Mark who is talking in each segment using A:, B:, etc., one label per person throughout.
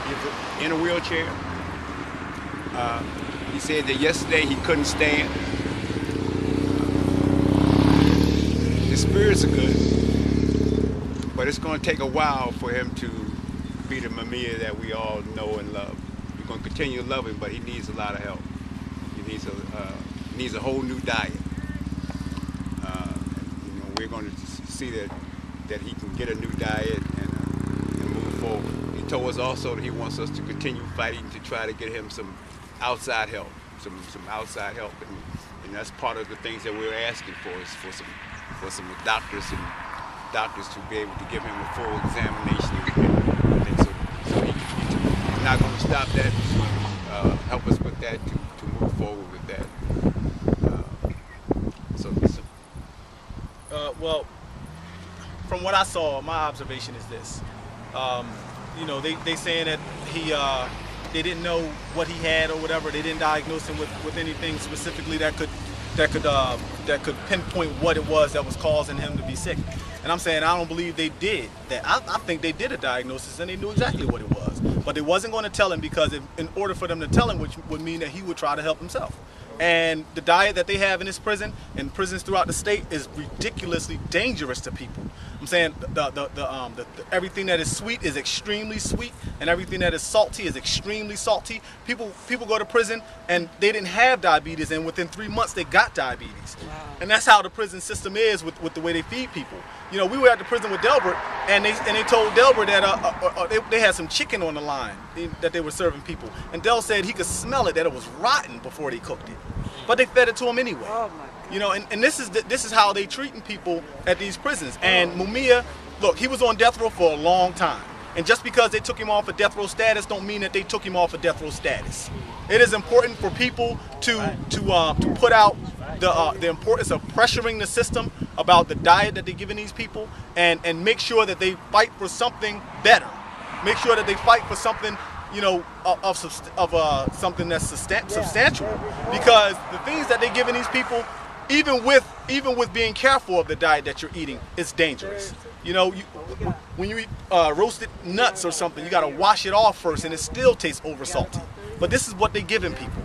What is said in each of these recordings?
A: He's in a wheelchair. He said that yesterday he couldn't stand. His spirits are good, but it's going to take a while for him to be the Mumia that we all know and love. We're going to continue to love him, but he needs a lot of help. He needs a whole new diet. We're going to see that he can get a new diet and move forward. He told us also that he wants us to continue fighting to try to get him some outside help, some outside help, and that's part of the things that we're asking for is for some doctors to be able to give him a full examination. So he's not going to stop that. He's going to help us with that to move forward with that.
B: Well, from what I saw, my observation is this. They saying that they didn't know what he had or whatever. They didn't diagnose him with anything specifically that could pinpoint what it was that was causing him to be sick. And I'm saying I don't believe they did that. I think they did a diagnosis and they knew exactly what it was. But they wasn't going to tell him because in order for them to tell him, which would mean that he would try to help himself. And the diet that they have in this prison and prisons throughout the state is ridiculously dangerous to people. I'm saying everything that is sweet is extremely sweet, and everything that is salty is extremely salty. People go to prison and they didn't have diabetes, and within 3 months they got diabetes. Wow. And that's how the prison system is with the way they feed people. We were at the prison with Delbert, and they told Delbert that they had some chicken on the line that they were serving people, and Del said he could smell it, that it was rotten before they cooked it, but they fed it to him anyway. Oh my. And this is how they treating people at these prisons. And Mumia, look, he was on death row for a long time, and just because they took him off of death row status don't mean that they took him off of death row status. It is important for people to put out the importance of pressuring the system about the diet that they're giving these people, and make sure that they fight for something better. Make sure that they fight for something, of something that's substantial, because the things that they're giving these people, even with being careful of the diet that you're eating, it's dangerous. When you eat roasted nuts or something, you got to wash it off first, and it still tastes over salty. But this is what they're giving people,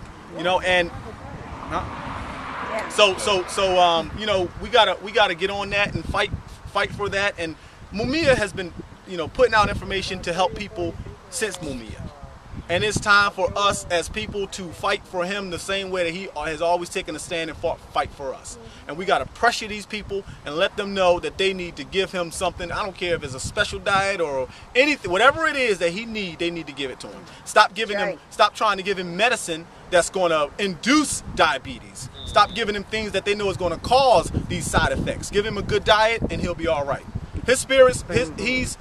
B: and. So we gotta get on that and fight for that. And Mumia has been putting out information to help people since Mumia, and it's time for us as people to fight for him the same way that he has always taken a stand and fight for us. And we gotta pressure these people and let them know that they need to give him something. I don't care if it's a special diet or anything, whatever it is that he needs, they need to give it to him. Stop trying to give him medicine that's going to induce diabetes. Stop giving him things that they know is going to cause these side effects. Give him a good diet and he'll be all right. His spirits, he's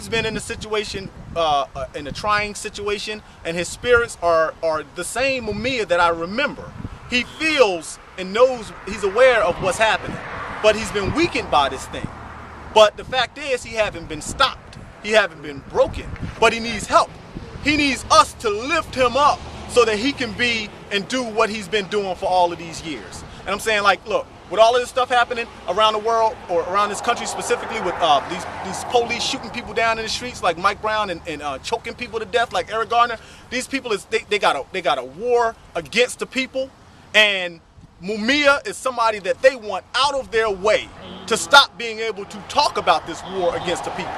B: been in a situation, in a trying situation, and his spirits are the same Mumia that I remember. He feels and knows, he's aware of what's happening, but he's been weakened by this thing. But the fact is, he haven't been stopped. He haven't been broken, but he needs help. He needs us to lift him up so that he can be and do what he's been doing for all of these years. And I'm saying, like, look, with all of this stuff happening around the world, or around this country specifically, with these police shooting people down in the streets like Mike Brown, and choking people to death like Eric Garner, these people they got a war against the people, and Mumia is somebody that they want out of their way to stop being able to talk about this war against the people.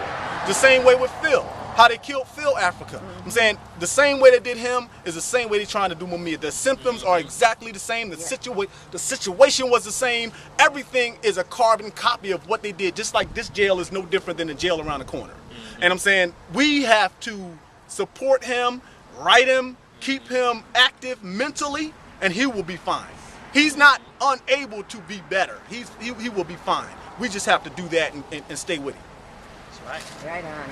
B: The same way with Phil, how they killed Phil Africa. I'm saying the same way they did him is the same way they're trying to do Mumia. The symptoms are exactly the same. The situation was the same. Everything is a carbon copy of what they did. Just like this jail is no different than the jail around the corner. And I'm saying we have to support him, write him, keep him active mentally, and he will be fine. He's not unable to be better. He will be fine. We just have to do that and stay with him. That's right.
C: Right on.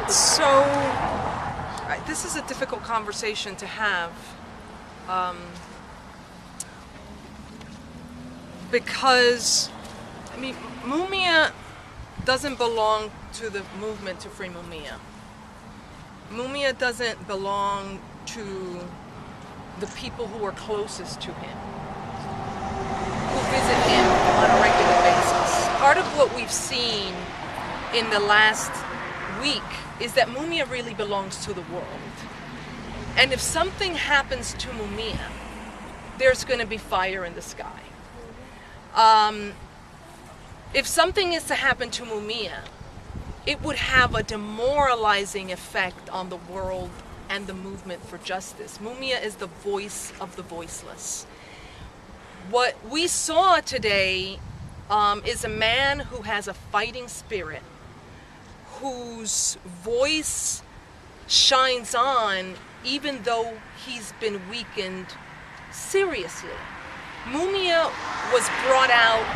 D: So this is a difficult conversation to have, because I mean, Mumia doesn't belong to the movement to free Mumia. Mumia doesn't belong to the people who are closest to him, who visit him on a regular basis. Part of what we've seen in the last week is that Mumia really belongs to the world. And if something happens to Mumia, there's going to be fire in the sky. If something is to happen to Mumia, it would have a demoralizing effect on the world and the movement for justice. Mumia is the voice of the voiceless. What we saw today is a man who has a fighting spirit, whose voice shines on even though he's been weakened seriously. Mumia was brought out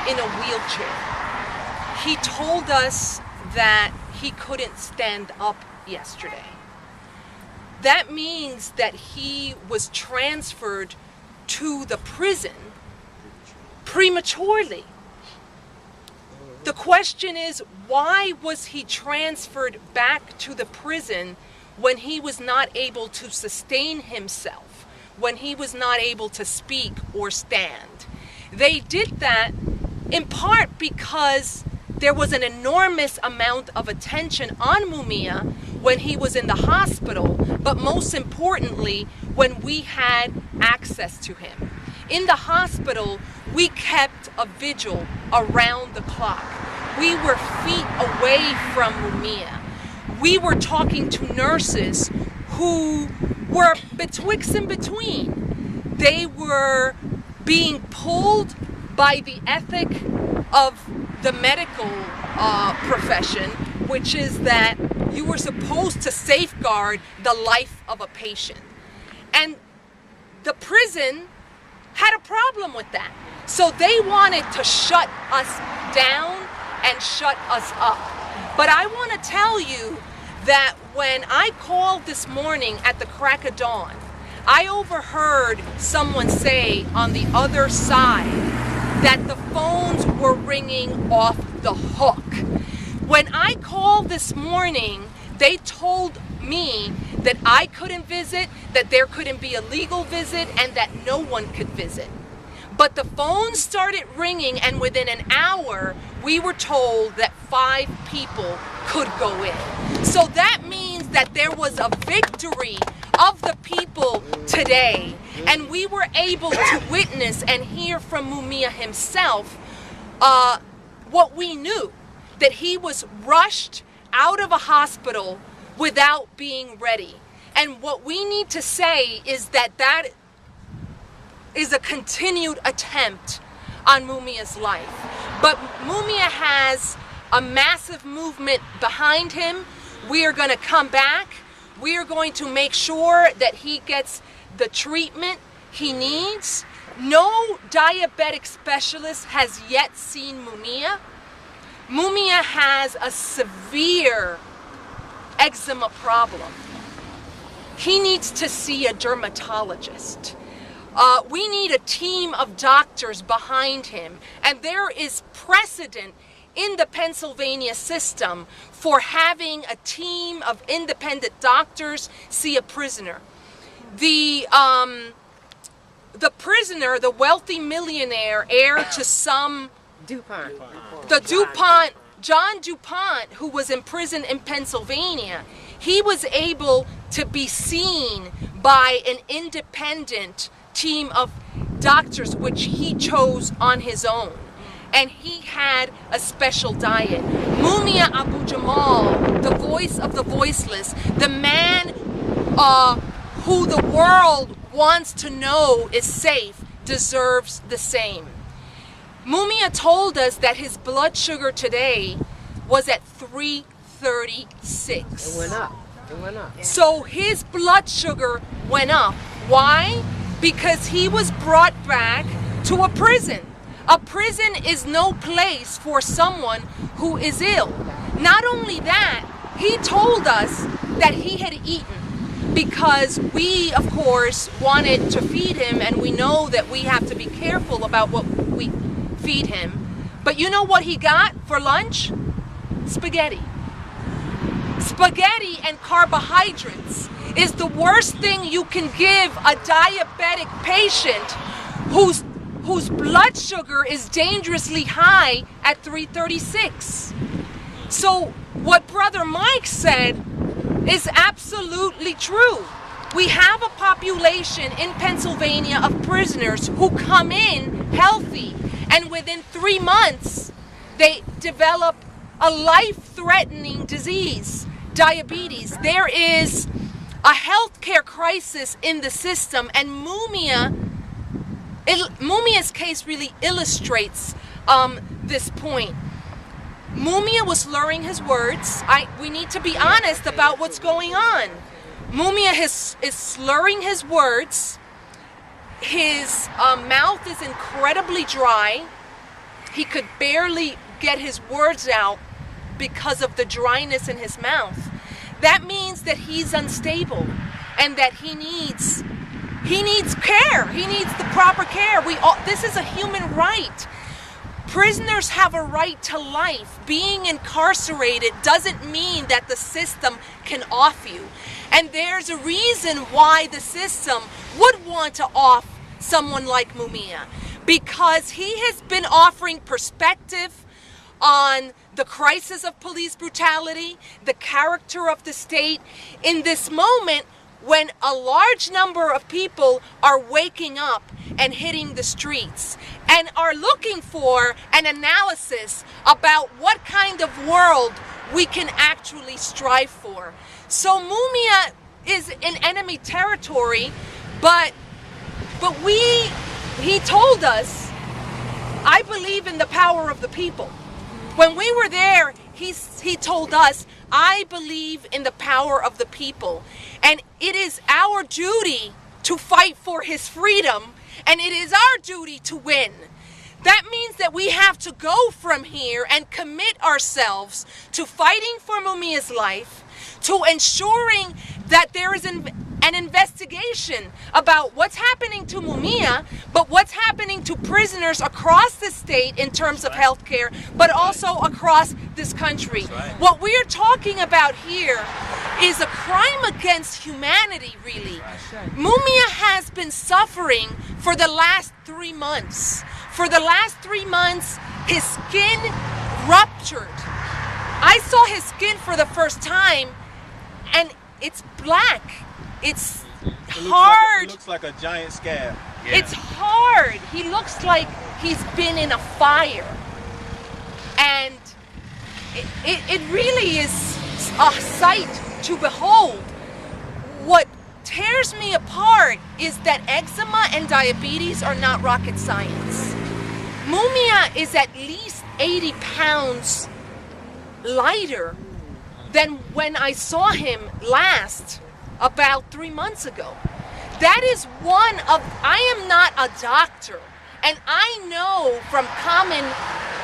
D: in a wheelchair. He told us that he couldn't stand up yesterday. That means that he was transferred to the prison prematurely. The question is, why was he transferred back to the prison when he was not able to sustain himself, when he was not able to speak or stand? They did that in part because there was an enormous amount of attention on Mumia when he was in the hospital, but most importantly, when we had access to him. In the hospital, we kept a vigil around the clock. We were feet away from Mumia. We were talking to nurses who were betwixt and between. They were being pulled by the ethic of the medical profession, which is that you were supposed to safeguard the life of a patient. And the prison had a problem with that. So they wanted to shut us down and shut us up. But I want to tell you that when I called this morning at the crack of dawn, I overheard someone say on the other side that the phones were ringing off the hook. When I called this morning, they told me that I couldn't visit, that there couldn't be a legal visit, and that no one could visit. But the phone started ringing, and within an hour, we were told that 5 people could go in. So that means that there was a victory of the people today, and we were able to witness and hear from Mumia himself what we knew, that he was rushed out of a hospital without being ready. And what we need to say is that that is a continued attempt on Mumia's life. But Mumia has a massive movement behind him. We are going to come back. We are going to make sure that he gets the treatment he needs. No diabetic specialist has yet seen Mumia. Mumia has a severe eczema problem. He needs to see a dermatologist. We need a team of doctors behind him, and there is precedent in the Pennsylvania system for having a team of independent doctors see a prisoner. The prisoner, the wealthy millionaire, heir to some DuPont, John DuPont, who was in prison in Pennsylvania, he was able to be seen by an independent team of doctors, which he chose on his own. And he had a special diet. Mumia Abu-Jamal, the voice of the voiceless, the man who the world wants to know is safe, deserves the same. Mumia told us that his blood sugar today was at 336.
C: It went up. It went up.
D: So his blood sugar went up. Why? Because he was brought back to a prison. A prison is no place for someone who is ill. Not only that, he told us that he had eaten, because we, of course, wanted to feed him, and we know that we have to be careful about what we feed him. But you know what he got for lunch? Spaghetti. Spaghetti and carbohydrates is the worst thing you can give a diabetic patient whose blood sugar is dangerously high at 336. So what Brother Mike said is absolutely true. We have a population in Pennsylvania of prisoners who come in healthy, and within 3 months they develop a life-threatening disease, diabetes. There is a healthcare crisis in the system, and Mumia's case really illustrates this point. Mumia was slurring his words. We need to be honest about what's going on. Mumia is slurring his words. His mouth is incredibly dry. He could barely get his words out because of the dryness in his mouth. That means that he's unstable and that he needs care. He needs the proper care. This is a human right. Prisoners have a right to life. Being incarcerated doesn't mean that the system can off you. And there's a reason why the system would want to off someone like Mumia, because he has been offering perspective on the crisis of police brutality, the character of the state, in this moment when a large number of people are waking up and hitting the streets and are looking for an analysis about what kind of world we can actually strive for. So Mumia is in enemy territory, but he told us, I believe in the power of the people. When we were there, he told us, I believe in the power of the people. And it is our duty to fight for his freedom, and it is our duty to win. That means that we have to go from here and commit ourselves to fighting for Mumia's life, to ensuring that there is an investigation about what's happening to Mumia, but what's happening to prisoners across the state in terms of healthcare, but also across this country. What we are talking about here is a crime against humanity, really. Mumia has been suffering for the last 3 months. For the last 3 months, his skin ruptured. I saw his skin for the first time, and it's black. It's hard.
B: It looks like a giant scab.
D: Yeah. It's hard. He looks like he's been in a fire. And it really is a sight to behold. What tears me apart is that eczema and diabetes are not rocket science. Mumia is at least 80 pounds lighter than when I saw him last, about 3 months ago. That is one of, I am not a doctor, and I know from common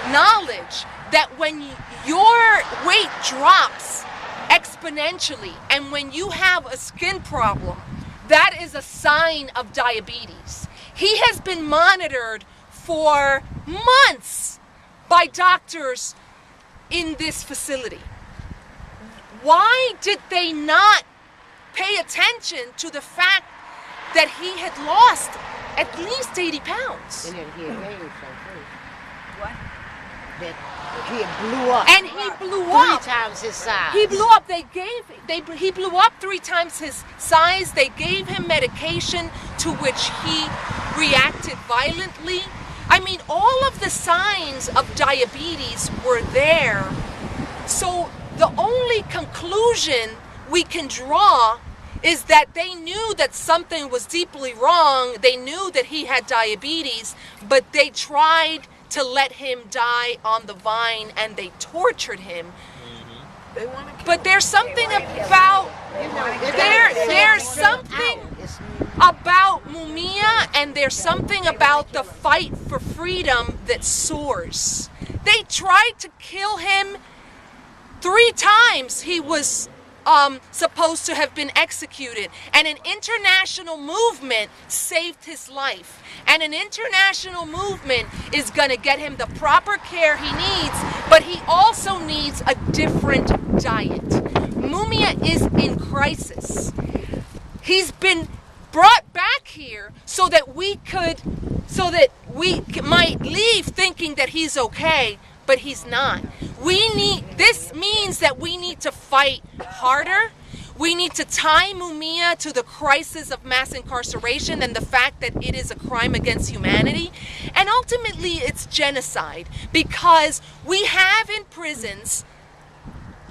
D: knowledge that when your weight drops exponentially and when you have a skin problem, that is a sign of diabetes. He has been monitored for months by doctors in this facility. Why did they not pay attention to the fact that he had lost at least 80 pounds?
C: And then he had gained some too. What? That he blew up.
D: And he blew up
C: 3 times his size.
D: He blew up. He blew up 3 times his size. They gave him medication to which he reacted violently. I mean, all of the signs of diabetes were there. So the only conclusion we can draw is that they knew that something was deeply wrong. They knew that he had diabetes, but they tried to let him die on the vine, and they tortured him. But there's something about there's something about Mumia, and there's something about the fight for freedom that soars. They tried to kill him 3 times. He was supposed to have been executed, and an international movement saved his life, and an international movement is going to get him the proper care he needs, but he also needs a different diet. Mumia is in crisis. He's been brought back here so that we might leave thinking that he's okay, but he's not. This means
E: fight harder. We need to tie Mumia to the crisis of mass incarceration and the fact that it is a crime against humanity. And ultimately, it's genocide, because we have in prisons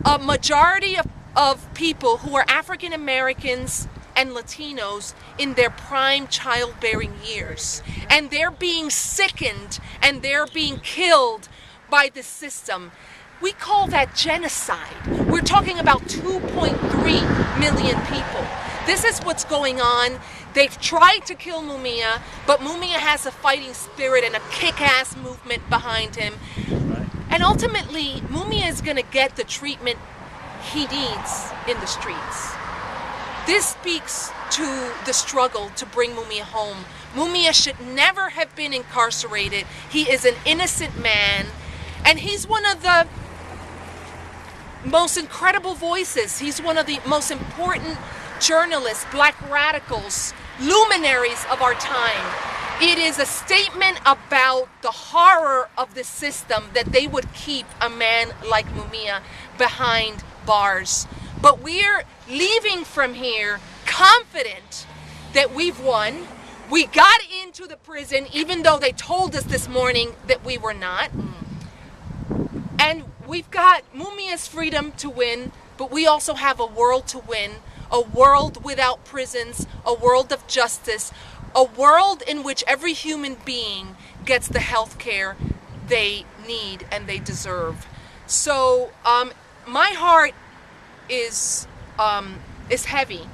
E: a majority of people who are African Americans and Latinos in their prime childbearing years. And they're being sickened and they're being killed by the system. We call that genocide. We're talking about 2.3 million people. This is what's going on. They've tried to kill Mumia, but Mumia has a fighting spirit and a kick-ass movement behind him. And ultimately, Mumia is going to get the treatment he needs in the streets. This speaks to the struggle to bring Mumia home. Mumia should never have been incarcerated. He is an innocent man, and he's one of the most incredible voices. He's one of the most important journalists, black radicals, luminaries of our time. It is a statement about the horror of the system that they would keep a man like Mumia behind bars. But we're leaving from here confident that we've won. We got into the prison even though they told us this morning that we were not. And we've got Mumia's freedom to win, but we also have a world to win, a world without prisons, a world of justice, a world in which every human being gets the health care they need and they deserve. So my heart is heavy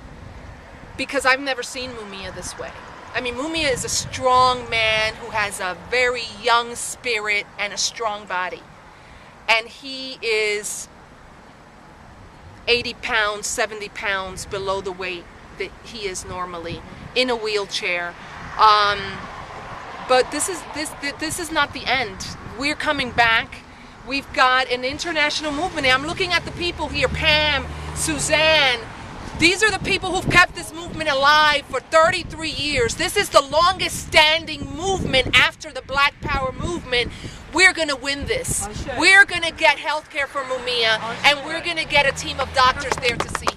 E: because I've never seen Mumia this way. I mean, Mumia is a strong man who has a very young spirit and a strong body. And he is 80 pounds, 70 pounds below the weight that he is normally, in a wheelchair. But this is not the end. We're coming back. We've got an international movement. I'm looking at the people here, Pam, Suzanne. These are the people who've kept this movement alive for 33 years. This is the longest standing movement after the Black Power movement. We're going to win this. We're going to get health care for Mumia, and we're going to get a team of doctors there to see him.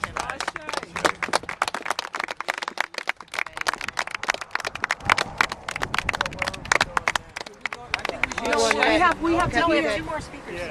C: We have two more speakers.